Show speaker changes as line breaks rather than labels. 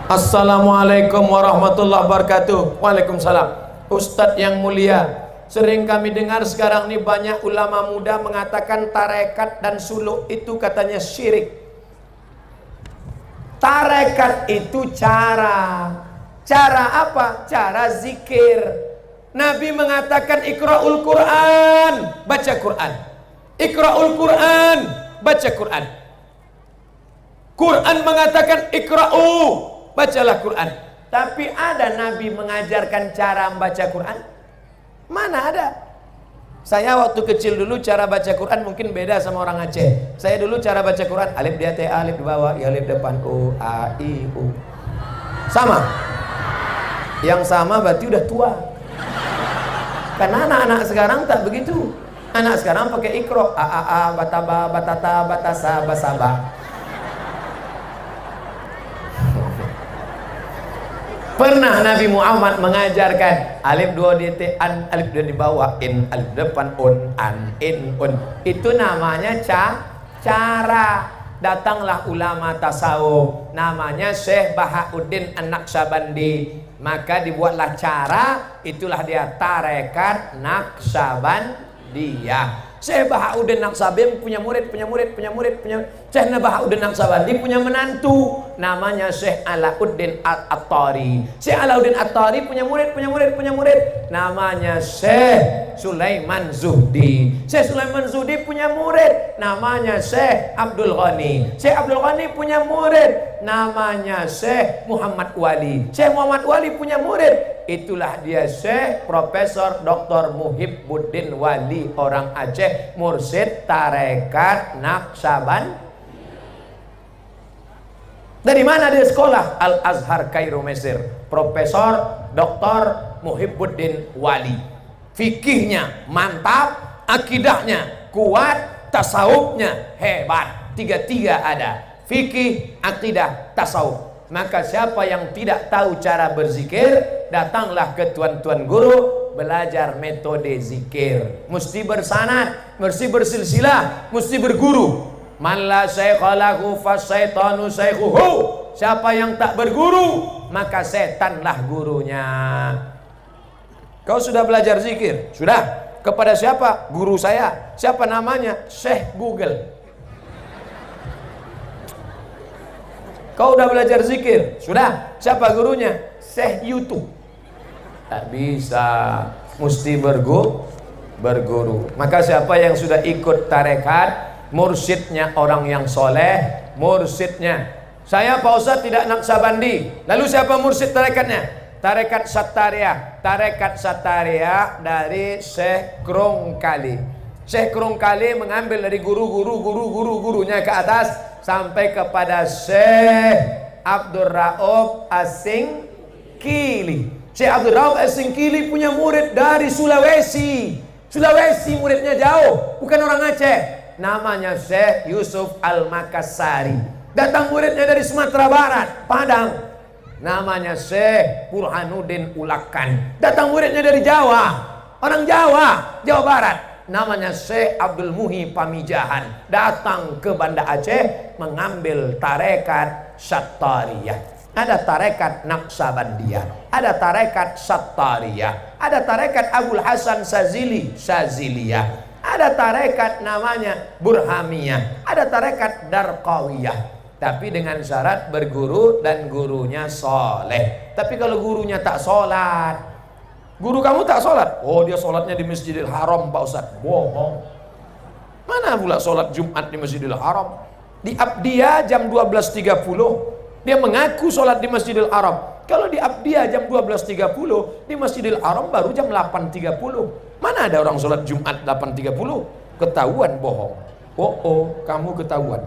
Assalamualaikum warahmatullahi wabarakatuh. Waalaikumsalam. Ustadz yang mulia, sering kami dengar sekarang ini banyak ulama muda mengatakan tarekat dan suluk itu katanya syirik. Tarekat itu cara apa? Cara zikir. Nabi mengatakan iqra'ul Quran, baca Quran. Iqra'ul Quran, baca Quran. Quran mengatakan iqra'u, bacalah Quran. Tapi ada Nabi mengajarkan cara membaca Quran? Mana ada? Saya waktu kecil dulu cara baca Quran mungkin beda sama orang Aceh. Saya dulu cara baca Quran alif di atas, alif di bawah, ya alif depan, u, a, i, u. Sama. Yang sama berarti udah tua. Karena anak-anak sekarang tak begitu. Anak sekarang pakai ikro, a, bataba, batata, batasa, basaba. Pernah Nabi Muhammad mengajarkan alif dua di an, alif dua di bawah, in, alif depan, un, an, in, un. Itu namanya cara. Datanglah ulama tasawuf namanya Syekh Bahauddin An-Naqsabandi, maka dibuatlah cara, itulah dia tarekat Naqsabandiyah. Syekh Bahauddin Naqsabandi punya murid. Syekh Bahauddin Naqsabandi punya menantu namanya Syekh Alauddin At-Tari. Syekh Alauddin At-Tari punya murid namanya Syekh Sulaiman Zuhdi. Syekh Sulaiman Zuhdi punya murid namanya Syekh Abdul Ghani. Syekh Abdul Ghani punya murid namanya Syekh Muhammad Wali. Syekh Muhammad Wali punya murid, itulah dia Syekh Profesor Dr. Muhibbuddin Wali orang Aceh, mursyid tarekat Naqsaband. Dari mana dia sekolah? Al-Azhar Kairo Mesir. Profesor Dr. Muhibbuddin Wali. Fikihnya mantap, akidahnya kuat, tasawufnya hebat. Tiga-tiga ada. Fikih, akidah, tasawuf. Maka siapa yang tidak tahu cara berzikir, datanglah ke tuan-tuan guru, belajar metode zikir. Mesti bersanad, mesti bersilsilah, mesti berguru. Man la syaikha lahu fasyaitanu syaikhuhu. Siapa yang tak berguru, maka setanlah gurunya. Kau sudah belajar zikir? Sudah. Kepada siapa? Guru saya. Siapa namanya? Syekh Google. Kau udah belajar zikir? Sudah. Siapa gurunya? Syekh YouTube. Tak bisa, mesti berguru. Maka siapa yang sudah ikut tarekat, mursyidnya orang yang soleh, mursyidnya saya Pak Ustadz tidak Naqsabandi. Lalu siapa mursyid tarekatnya? Tarekat Sattariyah. Tarekat Sattariyah dari Syekh Krongkali. Syekh Krongkali mengambil dari gurunya ke atas sampai kepada Syekh Abdul Rauf As-Singkili. Syekh Abdul Rauf As-Singkili punya murid dari Sulawesi. Sulawesi muridnya jauh, bukan orang Aceh. Namanya Syekh Yusuf Al-Makassari. Datang muridnya dari Sumatera Barat, Padang. Namanya Syekh Burhanuddin Ulakan. Datang muridnya dari Jawa, orang Jawa, Jawa Barat. Namanya Syekh Abdul Muhi Pamijahan. Datang ke Banda Aceh mengambil tarekat Sattariyah. Ada tarekat Naqsabandiyah, ada tarekat Sattariyah, ada tarekat Abul Hasan Saziliyah. Ada tarekat namanya Burhamiyah, ada tarekat Darqawiyah. Tapi dengan syarat berguru dan gurunya soleh. Tapi kalau gurunya tak sholat, guru kamu tak sholat, oh dia sholatnya di Masjidil Haram Pak Ustadz. Bohong. Mana pula sholat Jumat di Masjidil Haram? Di Abdiyah jam 12.30 dia mengaku sholat di Masjidil Haram. Kalau di Abdiyah jam 12.30, di Masjidil Haram baru jam 8.30. Mana ada orang sholat Jumat 8.30? Ketahuan bohong. Oh, kamu ketahuan.